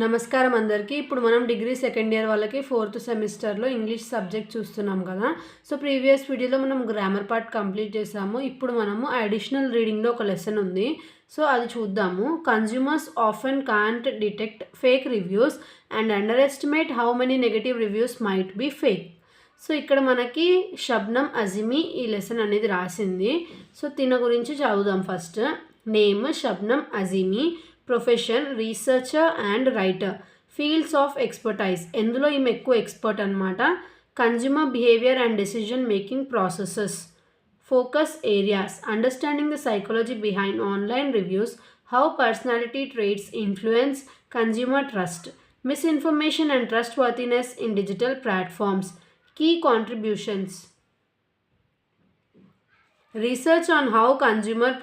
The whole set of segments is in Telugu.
నమస్కారం అందరికీ. ఇప్పుడు మనం డిగ్రీ సెకండ్ ఇయర్ వాళ్ళకి 4th సెమిస్టర్లో ఇంగ్లీష్ సబ్జెక్ట్ చూస్తున్నాం కదా. సో ప్రీవియస్ వీడియోలో మనం గ్రామర్ పార్ట్ కంప్లీట్ చేసాము. ఇప్పుడు మనము అడిషనల్ రీడింగ్లో ఒక లెసన్ ఉంది. సో అది చూద్దాము. Consumers often can't detect fake reviews and underestimate how many negative reviews might be fake. So ఇక్కడ మనకి షబ్నం అజిమి ఈ లెసన్ అనేది రాసింది. సో తిన గురించి చదువుదాం. First name Shabnam Azimi, profession researcher and writer, fields of expertise ఎందులో ఈమె ఎక్కువ ఎక్స్పర్ట్ అనమాట. Consumer behaviour and decision making processes. Focus areas understanding the psychology behind online reviews, how personality traits influence consumer trust, misinformation and trustworthiness in digital platforms, key contributions. Research on how consumers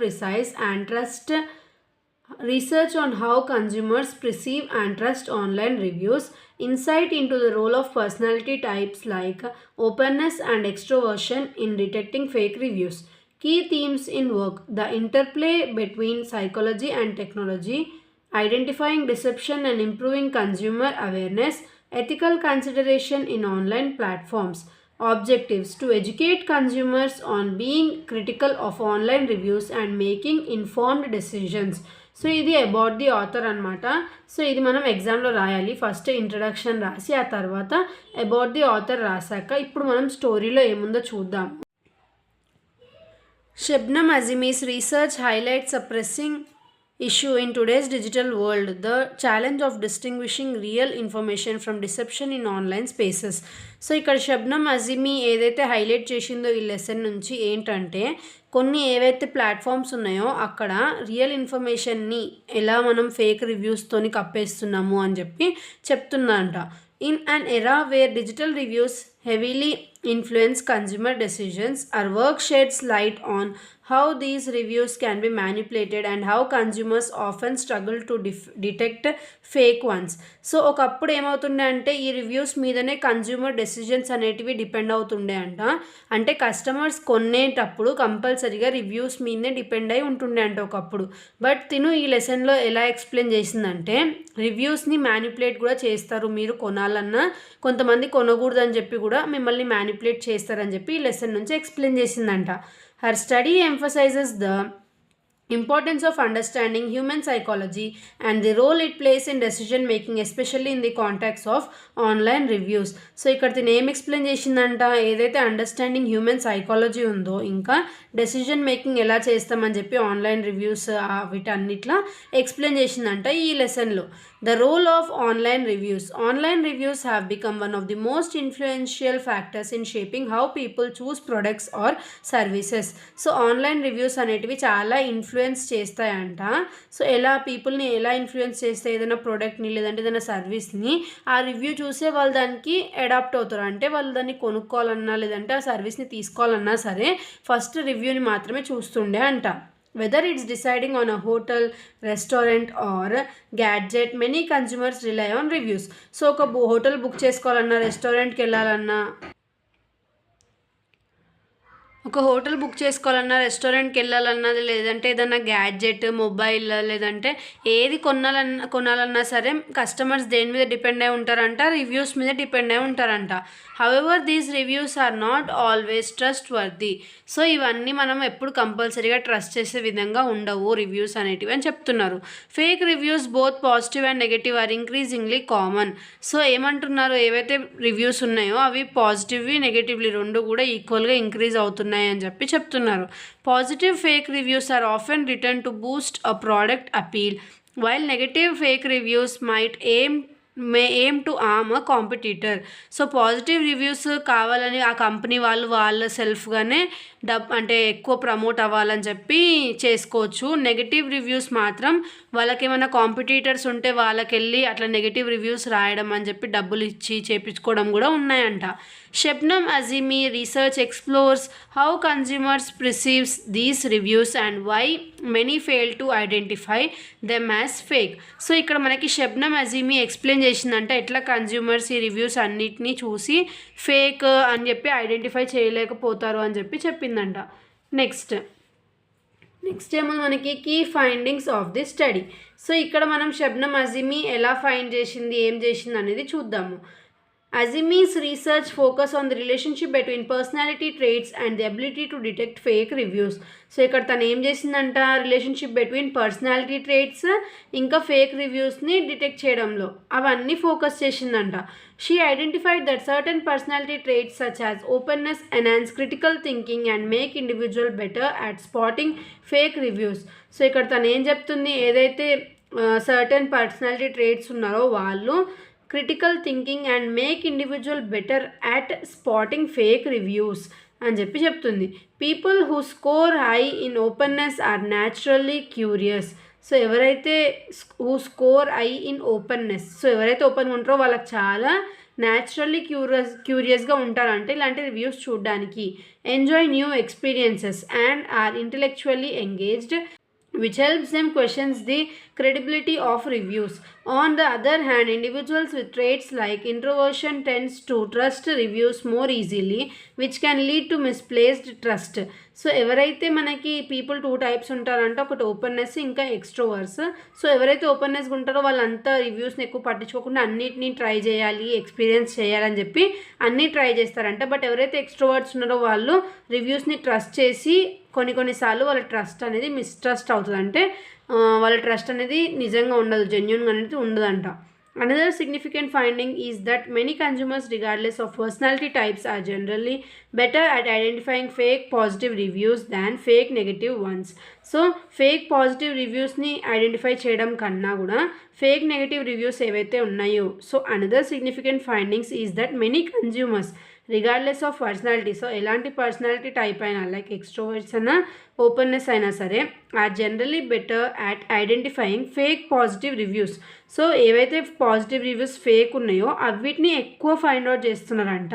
perceive and trust online reviews. Insight into the role of personality types like openness and extroversion in detecting fake reviews. Key themes in work: the interplay between psychology and technology, identifying deception and improving consumer awareness, ethical consideration in online platforms. Objectives: to educate consumers on being critical of online reviews and making informed decisions. So ఇది అబౌట్ ది ఆథర్ అనమాట. సో ఇది మనం ఎగ్జామ్లో రాయాలి. ఫస్ట్ ఇంట్రడక్షన్ రాసి ఆ తర్వాత అబౌట్ ది ఆథర్ రాశాక ఇప్పుడు మనం స్టోరీలో ఏముందో చూద్దాం. Shabnam Azimi's research highlights a pressing issue in today's digital world, the challenge of distinguishing real information from deception in online spaces. So ఇక్కడ షబ్నం అజిమి ఏదైతే హైలైట్ చేసిందో ఈ లెసన్ నుంచి ఏంటంటే, కొన్ని ఏవైతే ప్లాట్ఫామ్స్ ఉన్నాయో అక్కడ రియల్ ఇన్ఫర్మేషన్ని ఎలా మనం ఫేక్ రివ్యూస్తోని కప్పేస్తున్నాము అని చెప్పి చెప్తుందంట. In an era where digital reviews heavily influence consumer decisions, our work sheds light on how these reviews can be manipulated and how consumers often struggle to detect fake ones. So ఒకప్పుడు ఏమవుతుండే అంటే ఈ రివ్యూస్ మీదనే కన్జ్యూమర్ డెసిషన్స్ అనేటివి డిపెండ్ అవుతుండే అంట. అంటే కస్టమర్స్ కొనేటప్పుడు కంపల్సరీగా రివ్యూస్ మీదనే డిపెండ్ అయి ఉంటుండే అంట ఒకప్పుడు. బట్ తిను ఈ లెసన్లో ఎలా ఎక్స్ప్లెయిన్ చేసిందంటే, రివ్యూస్ని మ్యానిపులేట్ కూడా చేస్తారు. మీరు కొనాలన్నా కొంతమంది కొనకూడదని చెప్పి కూడా మిమ్మల్ని మ్యానిపులేట్ చేస్తారని చెప్పి ఈ లెసన్ నుంచి ఎక్స్ప్లెయిన్ చేసిందంట. Her study emphasizes the importance of understanding human psychology and the role it plays in decision making, especially in the context of online reviews. So ఇక్కడ తిని ఏం ఎక్స్ప్లెయిన్ చేసిందంట, ఏదైతే అండర్స్టాండింగ్ హ్యూమన్ సైకాలజీ ఉందో ఇంకా డెసిషన్ మేకింగ్ ఎలా చేస్తామని చెప్పి ఆన్లైన్ రివ్యూస్ వీటన్నిట్లా ఎక్స్ప్లెయిన్ చేసిందంట ఈ లెసన్లో. The role of online reviews. Online reviews have become one of the most influential factors in shaping how people choose products or services. So online reviews అనేటివి చాలా ఇన్ఫ్లుయెన్స్ చేస్తాయంట. సో ఎలా పీపుల్ని ఎలా ఇన్ఫ్లుయెన్స్ చేస్తే ఏదైనా ప్రోడక్ట్ని లేదంటే ఏదైనా సర్వీస్ని ఆ రివ్యూ చూసే వాళ్ళు దానికి అడాప్ట్ అవుతారు. అంటే వాళ్ళు దాన్ని కొనుక్కోవాలన్నా లేదంటే ఆ సర్వీస్ని తీసుకోవాలన్నా సరే ఫస్ట్ రివ్యూని మాత్రమే చూస్తుండే అంట. Whether it's deciding on a hotel, restaurant or gadget, many consumers rely on reviews. So ఒక హోటల్ బుక్ చేసుకోవాలన్నా, రెస్టారెంట్కి వెళ్ళాలన్నా, రెస్టారెంట్కి వెళ్ళాలన్నా లేదంటే ఏదైనా గ్యాడ్జెట్, మొబైల్ లేదంటే ఏది కొనాలన్నా సరే కస్టమర్స్ దేని మీద డిపెండ్ అయి ఉంటారంట, రివ్యూస్ మీద డిపెండ్ అయి ఉంటారంట. However these reviews are not always trustworthy. So ఇవన్నీ మనం ఎప్పుడు కంపల్సరీగా ట్రస్ట్ చేసే విధంగా ఉండవు రివ్యూస్ అనేటివి అని చెప్తున్నారు. Fake reviews both positive and negative are increasingly common. So ఏమంటున్నారు, ఏవైతే రివ్యూస్ ఉన్నాయో అవి పాజిటివ్వి నెగటివ్లీ రెండు కూడా ఈక్వల్గా ఇంక్రీజ్ అవుతున్నాయి అని చెప్పి చెప్తున్నారు. Positive fake reviews are often written to boost a product appeal, while negative fake reviews might aim to harm a competitor. So positive reviews కావాలని ఆ కంపెనీ వాళ్ళ సెల్ఫ్గానే అంటే ఎక్కువ ప్రమోట్ అవ్వాలని చెప్పి చేసుకోవచ్చు. నెగటివ్ రివ్యూస్ మాత్రం వాళ్ళకి ఏమైనా కాంపిటీటర్స్ ఉంటే వాళ్ళకెళ్ళి అట్లా నెగటివ్ రివ్యూస్ రాయడం అని చెప్పి డబ్బులు ఇచ్చి చేపించుకోవడం కూడా ఉన్నాయంట. Shabnam Azimi research explores how consumers perceives these reviews and why many fail to identify them as fake. So ఇక్కడ మనకి షబ్నం అజిమి ఎక్స్ప్లెయిన్ చేసిందంటే ఎట్లా కన్జ్యూమర్స్ ఈ రివ్యూస్ అన్నిటినీ చూసి ఫేక్ అని చెప్పి ఐడెంటిఫై చేయలేకపోతారు అని చెప్పి చెప్పిందంట. నెక్స్ట్ నెక్స్ట్ ఏమో మనకి key findings of the study. So ఇక్కడ మనం షబ్నం అజిమీ ఎలా ఫైండ్ చేసింది, ఏం చేసింది అనేది చూద్దాము. Azimi's research focus on the relationship between personality traits and the ability to detect fake reviews. So ఇక్కడ తను ఏం చేసిందంట, రిలేషన్షిప్ బిట్వీన్ పర్సనాలిటీ ట్రేట్స్ ఇంకా ఫేక్ రివ్యూస్ని డిటెక్ట్ చేయడంలో అవన్నీ ఫోకస్ చేసిందంట. She identified that certain personality traits such as openness enhance critical thinking and make individual better at spotting fake reviews. So ఇక్కడ తను ఏం చెప్తుంది, ఏదైతే సర్టన్ పర్సనాలిటీ ట్రేట్స్ ఉన్నారో వాళ్ళు critical thinking and make individual better at spotting fake reviews అని చెప్తుంది. People who score high in openness are naturally curious. So ఎవరైతే score high in openness, so ఎవరైతే ఓపెన్గా ఉంటారో వాళ్ళకి చాలా న్యాచురల్లీ క్యూరియస్గా ఉంటారంటే ఇలాంటి రివ్యూస్ చూడడానికి. Enjoy new experiences and are intellectually engaged, which helps them questions the credibility of reviews. On the other hand, individuals with traits like introversion tends to trust reviews more easily, which can lead to misplaced trust. So ఎవరైతే మనకి పీపుల్ 2 టైప్స్ ఉంటారంటే ఒకటి ఓపెన్నెస్ ఇంకా ఎక్స్ట్రోవర్స్. సో ఎవరైతే ఓపెన్నెస్గా ఉంటారో వాళ్ళంతా రివ్యూస్ని ఎక్కువ పట్టించుకోకుండా అన్నిటినీ ట్రై చేయాలి, ఎక్స్పీరియన్స్ చేయాలని చెప్పి అన్నీ ట్రై చేస్తారంట. బట్ ఎవరైతే ఎక్స్ట్రోవర్ట్స్ ఉన్నారో వాళ్ళు రివ్యూస్ని ట్రస్ట్ చేసి కొన్నిసార్లు వాళ్ళ ట్రస్ట్ అనేది మిస్ట్రస్ట్ అవుతుంది, అంటే వాళ్ళ ట్రస్ట్ అనేది నిజంగా ఉండదు, జెన్యూన్గా అనేది ఉండదంట. Another significant finding is that many consumers, regardless of personality types, are generally better at identifying fake positive reviews than fake negative ones. So, fake positive reviews-ni identify చేయడం కన్నా కూడా fake negative reviews ఏవైతే ఉన్నాయో. So, another significant findings is that many consumers, regardless of personality, so ఎలాంటి పర్సనాలిటీ టైప్ అయినా లైక్ ఎక్స్ట్రోవర్ట్స్ అయినా ఓపెన్నెస్ అయినా సరే, are generally better at identifying fake positive reviews. So ఏవైతే పాజిటివ్ రివ్యూస్ ఫేక్ ఉన్నాయో అవిటిని ఎక్కువ ఫైండ్ అవుట్ చేస్తున్నారంట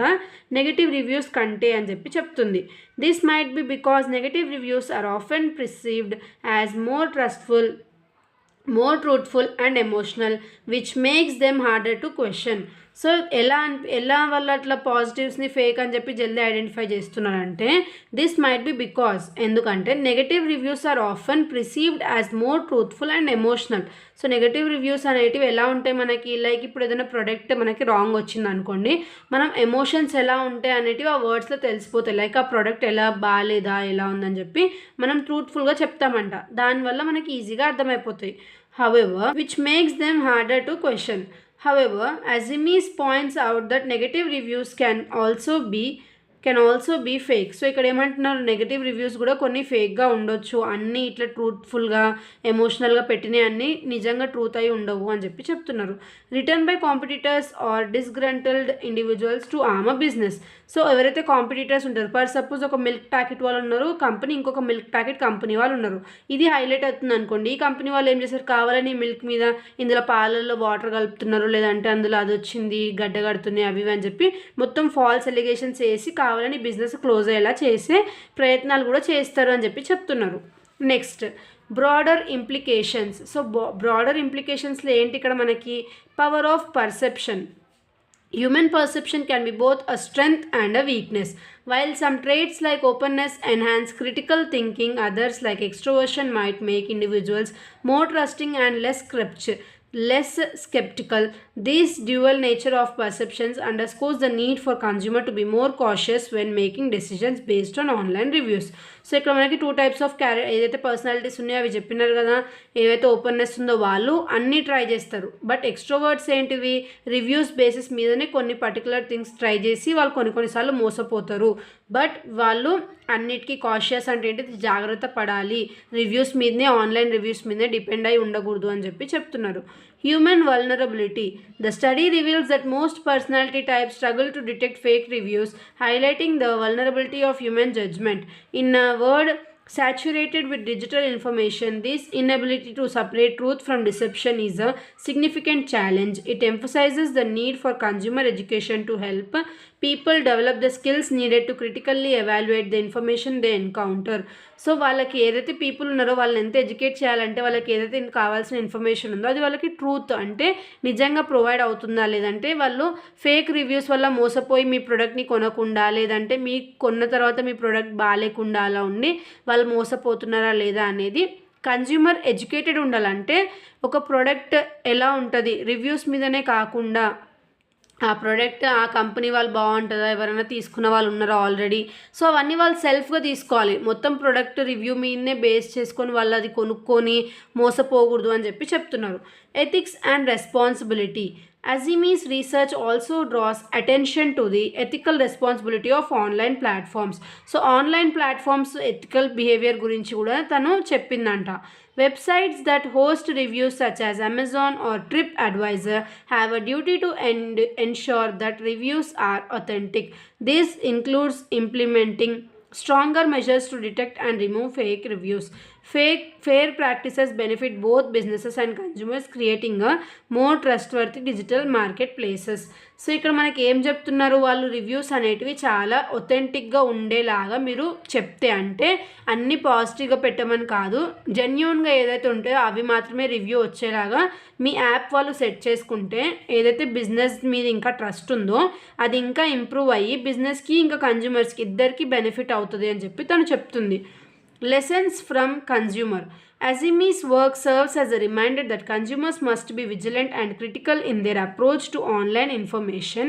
నెగటివ్ రివ్యూస్ కంటే అని చెప్తుంది. This might be because negative reviews are often perceived as more trustful, more truthful and emotional, which makes them harder to question. So ఎలా వల్ల అట్లా పాజిటివ్స్ని ఫేక్ అని జల్దీ ఐడెంటిఫై చేస్తున్నారంటే దిస్ మైట్ బి బికాస్, ఎందుకంటే negative reviews are often perceived as more truthful and emotional. So negative reviews అనేటివి ఎలా ఉంటాయి మనకి, లైక్ ఇప్పుడు ఏదైనా ప్రోడక్ట్ మనకి రాంగ్ వచ్చింది అనుకోండి, మనం ఎమోషన్స్ ఎలా ఉంటాయి అనేటివి ఆ వర్డ్స్లో తెలిసిపోతాయి. లైక్ ఆ ప్రోడక్ట్ ఎలా బాగాలేదా ఎలా ఉందని మనం ట్రూత్ఫుల్గా చెప్తామంట, దానివల్ల మనకి ఈజీగా అర్థమైపోతాయి. However, which makes them harder to question. However, Azimi's points out that negative reviews can also be fake. So ఇక్కడ ఏమంటున్నారు, నెగటివ్ రివ్యూస్ కూడా కొన్ని ఫేక్గా ఉండొచ్చు, అన్నీ ఇట్లా ట్రూత్ఫుల్గా ఎమోషనల్గా పెట్టినవి అన్నీ నిజంగా ట్రూత్ అయి ఉండవు అని చెప్తున్నారు. Written by competitors or disgruntled individuals to harm a business. So ఎవరైతే కాంపిటీటర్స్ ఉంటారు, ఫర్ సపోజ్ ఒక మిల్క్ ప్యాకెట్ వాళ్ళు ఉన్నారు కంపెనీ, ఇంకొక మిల్క్ ప్యాకెట్ కంపెనీ వాళ్ళు ఉన్నారు, ఇది హైలైట్ అవుతుంది అనుకోండి. ఈ కంపెనీ వాళ్ళు ఏం చేస్తారు, కావాలని మిల్క్ మీద ఇందులో పాలల్లో వాటర్ కలుపుతున్నారు, లేదంటే అందులో అది వచ్చింది గడ్డ కడుతున్నాయి అవి అని మొత్తం ఫాల్స్ ఎలిగేషన్స్ వేసి కావాలని బిజినెస్ క్లోజ్ అయ్యేలా చేసే ప్రయత్నాలు కూడా చేస్తారు అని చెప్తున్నారు. Next broader implications. So broader ఇంప్లికేషన్స్లో ఏంటి ఇక్కడ మనకి, power of perception. Human perception can be both a strength and a weakness. While some traits like openness enhance critical thinking, others like extroversion might make individuals more trusting and less skeptical. This dual nature of perceptions underscores the need for consumer to be more cautious when making decisions based on online reviews. So ఇక్కడ మనకి 2 టైప్స్ ఆఫ్ ఏదైతే పర్సనాలిటీస్ ఉన్నాయో అవి చెప్పినారు కదా, ఏవైతే ఓపెన్నెస్ ఉందో వాళ్ళు అన్నీ ట్రై చేస్తారు. బట్ ఎక్స్ట్రోవర్ట్స్ ఏంటివి, రివ్యూస్ బేసిస్ మీదనే కొన్ని పర్టికులర్ థింగ్స్ ట్రై చేసి వాళ్ళు కొన్నిసార్లు మోసపోతారు. బట్ వాళ్ళు అన్నిటికీ కాషియస్ అంటే ఏంటి, జాగ్రత్త పడాలి, రివ్యూస్ మీదనే, ఆన్లైన్ రివ్యూస్ మీదనే డిపెండ్ అయి ఉండకూడదు అని చెప్తున్నారు. Human vulnerability. The study reveals that most personality types struggle to detect fake reviews, highlighting the vulnerability of human judgment. In a world saturated with digital information, this inability to separate truth from deception is a significant challenge. It emphasizes the need for consumer education to help people develop the skills needed to critically evaluate the information they encounter. So వాళ్ళకి ఏదైతే పీపుల్ ఉన్నారో వాళ్ళని ఎంత ఎడ్యుకేట్ చేయాలంటే వాళ్ళకి ఏదైతే కావాల్సిన ఇన్ఫర్మేషన్ ఉందో అది వాళ్ళకి ట్రూత్ అంటే నిజంగా ప్రొవైడ్ అవుతుందా, లేదంటే వాళ్ళు ఫేక్ రివ్యూస్ వల్ల మోసపోయి మీ ప్రోడక్ట్ని కొనకుండా, లేదంటే మీ కొన్న తర్వాత మీ ప్రోడక్ట్ బాగాలేకుండా అలా ఉండి వాళ్ళు మోసపోతున్నారా లేదా అనేది కన్జ్యూమర్ ఎడ్యుకేటెడ్ ఉండాలంటే ఒక ప్రోడక్ట్ ఎలా ఉంటుంది రివ్యూస్ మీదనే కాకుండా ఆ ప్రోడక్ట్ ఆ కంపెనీ వాళ్ళు బాగుంటుందా, ఎవరైనా తీసుకున్న వాళ్ళు ఉన్నారా ఆల్రెడీ, సో అవన్నీ వాళ్ళు సెల్ఫ్గా తీసుకోవాలి. మొత్తం ప్రోడక్ట్ రివ్యూ మీదనే బేస్ చేసుకొని వాళ్ళు అది కొనుక్కొని మోసపోకూడదు అని చెప్పి చెప్తున్నారు. Ethics and responsibility. Azimi's research also draws attention to the ethical responsibility of online platforms. So online platforms ethical behaviour గురించి కూడా తను చెప్పిందంట. Websites that host reviews such as Amazon or TripAdvisor have a duty to ensure that reviews are authentic. This includes implementing stronger measures to detect and remove fake reviews. Fair practices benefit both businesses and consumers, creating a more trustworthy digital marketplaces. So ఇక్కడ మనకి ఏం చెప్తున్నారు, వాళ్ళు రివ్యూస్ అనేటివి చాలా ఒథెంటిక్గా ఉండేలాగా మీరు చెప్తే, అంటే అన్ని పాజిటివ్గా పెట్టమని కాదు, జెన్యూన్గా ఏదైతే ఉంటే అవి మాత్రమే రివ్యూ వచ్చేలాగా మీ యాప్ వాళ్ళు సెట్ చేసుకుంటే ఏదైతే బిజినెస్ మీద ఇంకా ట్రస్ట్ ఉందో అది ఇంకా ఇంప్రూవ్ అయ్యి బిజినెస్కి ఇంకా కన్జ్యూమర్స్కి ఇద్దరికి బెనిఫిట్ అవుతుంది అని చెప్పి తను చెప్తుంది. Lessons from consumer. Azimi's work serves as a reminder that consumers must be vigilant and critical in their approach to online information.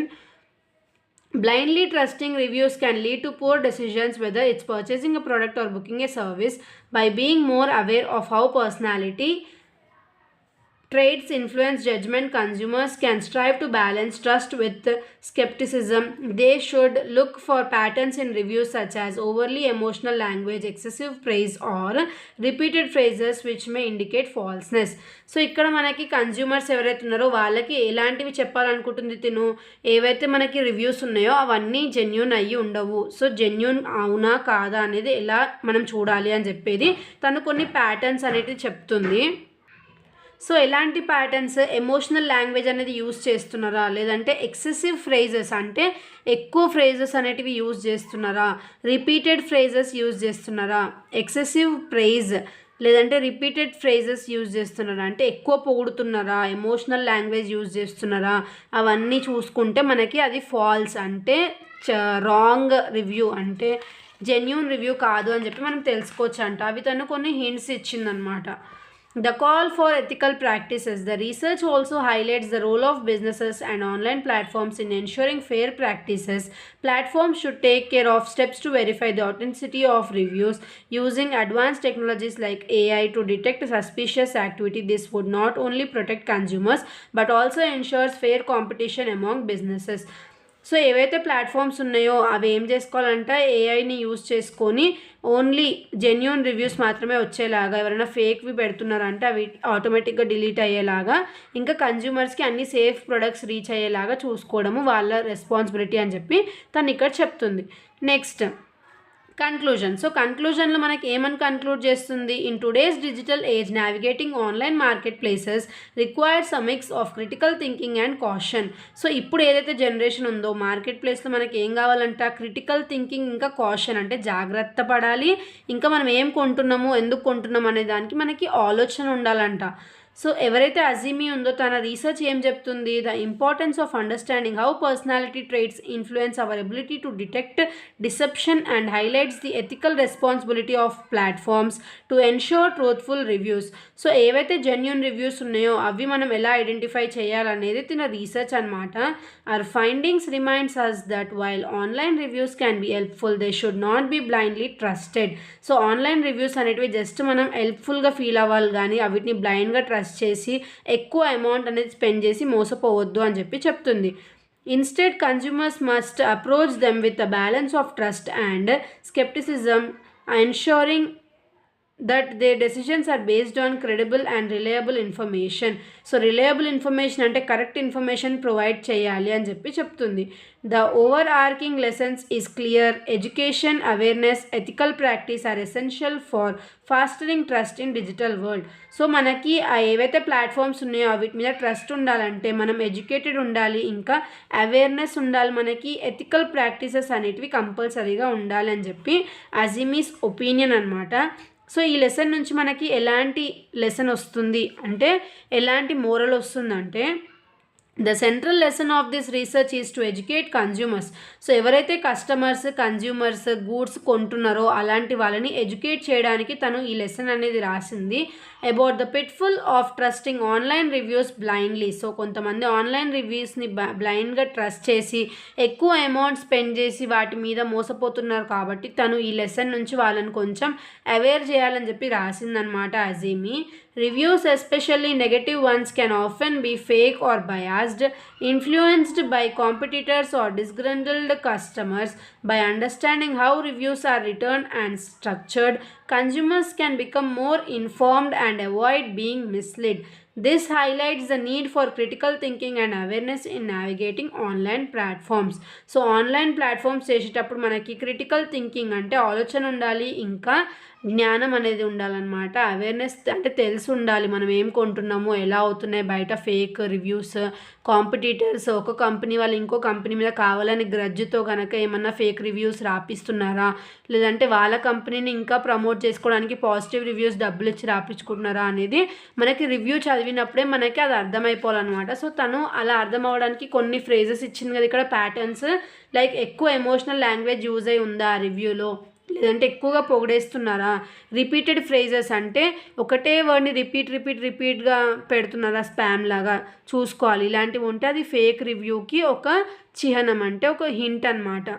Blindly trusting reviews can lead to poor decisions, whether it's purchasing a product or booking a service. By being more aware of how personality traits influence judgment, consumers can strive to balance trust with skepticism. They should look for patterns in reviews such as overly emotional language, excessive praise, or repeated phrases which may indicate falseness. So ఇక్కడ మనకి కన్జ్యూమర్స్ ఎవరైతే ఉన్నారో వాళ్ళకి ఎలాంటివి చెప్పాలనుకుంటుంది తిను, ఏవైతే మనకి రివ్యూస్ ఉన్నాయో అవన్నీ జెన్యూన్ అయ్యి ఉండవు. సో జెన్యూన్ అవునా కాదా అనేది ఎలా మనం చూడాలి అని చెప్పేది తను కొన్ని ప్యాటర్న్స్ అనేటివి చెప్తుంది. సో ఎలాంటి ప్యాటర్న్స్, ఎమోషనల్ లాంగ్వేజ్ అనేది యూజ్ చేస్తున్నారా, లేదంటే ఎక్సెసివ్ ఫ్రేజెస్ అంటే ఎక్కువ ఫ్రేజెస్ అనేటివి యూజ్ చేస్తున్నారా, రిపీటెడ్ ఫ్రేజెస్ యూజ్ చేస్తున్నారా, ఎక్సెసివ్ ప్రైజ్ లేదంటే రిపీటెడ్ ఫ్రేజెస్ యూజ్ చేస్తున్నారా, అంటే ఎక్కువ పొగుడుతున్నారా, ఎమోషనల్ లాంగ్వేజ్ యూజ్ చేస్తున్నారా, అవన్నీ చూసుకుంటే మనకి అది ఫాల్స్ అంటే రాంగ్ రివ్యూ అంటే జెన్యూన్ రివ్యూ కాదు అని చెప్పి మనం తెలుసుకోవచ్చు అంట. అవి తను కొన్ని hints ఇచ్చిందనమాట. The call for ethical practices. The research also highlights the role of businesses and online platforms in ensuring fair practices. Platforms should take care of steps to verify the authenticity of reviews using advanced technologies like AI to detect suspicious activity. This would not only protect consumers but also ensures fair competition among businesses. So ఏవైతే ప్లాట్ఫామ్స్ ఉన్నాయో అవి ఏం చేసుకోవాలంటే ఏఐని యూజ్ చేసుకొని ఓన్లీ జెన్యూన్ రివ్యూస్ మాత్రమే వచ్చేలాగా, ఎవరైనా ఫేక్వి పెడుతున్నారంటే అవి ఆటోమేటిక్గా డిలీట్ అయ్యేలాగా, ఇంకా కన్జ్యూమర్స్కి అన్ని సేఫ్ ప్రొడక్ట్స్ రీచ్ అయ్యేలాగా చూసుకోవడము వాళ్ళ రెస్పాన్సిబిలిటీ అని చెప్పి తను ఇక్కడ చెప్తుంది. Next conclusion. సో కన్క్లూజన్లో మనకి ఏమని కన్క్లూడ్ చేస్తుంది, in today's digital age navigating online market places requires a mix of critical thinking and caution. So ఇప్పుడు ఏదైతే జనరేషన్ ఉందో మార్కెట్ ప్లేస్లో మనకి ఏం కావాలంట, క్రిటికల్ థింకింగ్ ఇంకా కాషన్ అంటే జాగ్రత్త పడాలి, ఇంకా మనం ఏం కొంటున్నాము ఎందుకు కొంటున్నాం అనే దానికి మనకి ఆలోచన ఉండాలంట. సో ఎవరైతే అజీమీ ఉందో తన రీసెర్చ్ ఏం చెప్తుంది, the importance of understanding how personality traits influence our ability to detect deception and highlights the ethical responsibility of platforms to ensure truthful reviews. So ఏవైతే జెన్యూన్ రివ్యూస్ ఉన్నాయో అవి మనం ఎలా ఐడెంటిఫై చేయాలనేది తిన రీసెర్చ్ అనమాట. Our findings reminds us that while online reviews can be helpful they should not be blindly trusted. So online reviews అనేటివి జస్ట్ మనం హెల్ప్ఫుల్గా ఫీల్ అవ్వాలి కానీ అవిటిని బ్లైండ్గా ట్రస్ట్ చేసి ఎక్కువ అమౌంట్ అనేది స్పెండ్ చేసి మోసపోవద్దు అని చెప్పి చెప్తుంది. Instead consumers must approach them with a balance of trust and scepticism, ensuring that their decisions are based on credible and reliable information. So reliable information అంటే కరెక్ట్ ఇన్ఫర్మేషన్ ప్రొవైడ్ చేయాలి అని చెప్తుంది. The overarching lessons is clear. Education, awareness, ethical practice are essential for fostering trust in digital world. So మనకి ఏవైతే ప్లాట్ఫామ్స్ ఉన్నాయో వీటి మీద ట్రస్ట్ ఉండాలంటే మనం ఎడ్యుకేటెడ్ ఉండాలి, ఇంకా అవేర్నెస్ ఉండాలి, మనకి ఎథికల్ ప్రాక్టీసెస్ అనేటివి కంపల్సరీగా ఉండాలి అని చెప్పి అజీమీస్ ఒపీనియన్ అనమాట. సో ఈ లెసన్ నుంచి మనకి ఎలాంటి లెసన్ వస్తుంది అంటే, ఎలాంటి మోరల్ వస్తుందంటే, the central lesson of this research is to educate consumers. So ఎవరైతే కన్జ్యూమర్స్ గూడ్స్ కొంటున్నారో అలాంటి వాళ్ళని ఎడ్యుకేట్ చేయడానికి తను ఈ లెసన్ అనేది రాసింది. About the pitfall of trusting online reviews blindly. So కొంతమంది ఆన్లైన్ రివ్యూస్ని బ్లైండ్గా ట్రస్ట్ చేసి ఎక్కువ అమౌంట్ స్పెండ్ చేసి వాటి మీద మోసపోతున్నారు కాబట్టి తను ఈ లెసన్ నుంచి వాళ్ళని కొంచెం అవేర్ చేయాలని చెప్పి రాసిందనమాట అజీమీ. Reviews, especially negative ones, can often be fake or biased, influenced by competitors or disgruntled customers. By understanding how reviews are written and structured, consumers can become more informed and avoid being misled. This highlights the need for critical thinking and awareness in navigating online platforms. So online platforms చేసేటప్పుడు మనకి క్రిటికల్ థింకింగ్ అంటే ఆలోచన ఉండాలి, ఇంకా జ్ఞానం అనేది ఉండాలన్నమాట. అవేర్నెస్ అంటే తెలిసి ఉండాలి మనం ఏం కొంటున్నామో, ఎలా అవుతున్నాయి బయట ఫేక్ రివ్యూస్, కాంపిటీటర్స్ ఒక కంపెనీ వాళ్ళు ఇంకో కంపెనీ మీద కావాలని గ్రడ్జ్తో కనుక ఏమన్నా ఫేక్ రివ్యూస్ రాపిస్తున్నారా, లేదంటే వాళ్ళ కంపెనీని ఇంకా ప్రమోట్ చేసుకోవడానికి పాజిటివ్ రివ్యూస్ డబ్బులు ఇచ్చి రాపించుకుంటున్నారా అనేది మనకి రివ్యూ చదివినప్పుడే మనకి అది అర్థమైపోవాలన్నమాట. సో తను అలా అర్థం అవ్వడానికి కొన్ని ఫ్రేజెస్ ఇచ్చింది కదా ఇక్కడ, ప్యాటర్న్స్, లైక్ ఎక్కువ ఎమోషనల్ లాంగ్వేజ్ యూజ్ అయి ఉందా ఆ రివ్యూలో, లేదంటే ఎక్కువగా పొగిడేస్తున్నారా, రిపీటెడ్ ఫ్రేజెస్ అంటే ఒకటే వర్డ్ని రిపీట్గా పెడుతున్నారా స్పామ్ లాగా చూసుకోవాలి. ఇలాంటివి ఉంటే అది ఫేక్ రివ్యూకి ఒక చిహ్నం, అంటే ఒక హింట్ అనమాట.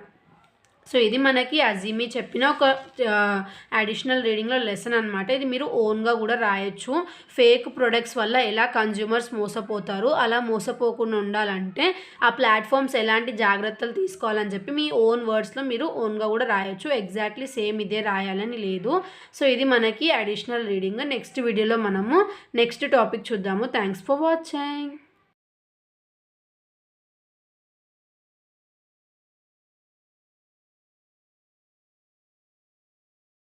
సో ఇది మనకి అజీమీ చెప్పిన ఒక అడిషనల్ రీడింగ్లో లెసన్ అనమాట. ఇది మీరు ఓన్గా కూడా రాయొచ్చు. ఫేక్ ప్రొడక్ట్స్ వల్ల ఎలా కన్జ్యూమర్స్ మోసపోతారు, అలా మోసపోకుండా ఉండాలంటే ఆ ప్లాట్ఫామ్స్ ఎలాంటి జాగ్రత్తలు తీసుకోవాలని చెప్పి మీ ఓన్ వర్డ్స్లో మీరు ఓన్గా కూడా రాయొచ్చు. ఎగ్జాక్ట్లీ సేమ్ ఇదే రాయాలని లేదు. సో ఇది మనకి అడిషనల్ రీడింగ్. నెక్స్ట్ వీడియోలో మనము నెక్స్ట్ టాపిక్ చూద్దాము. Thanks for watching.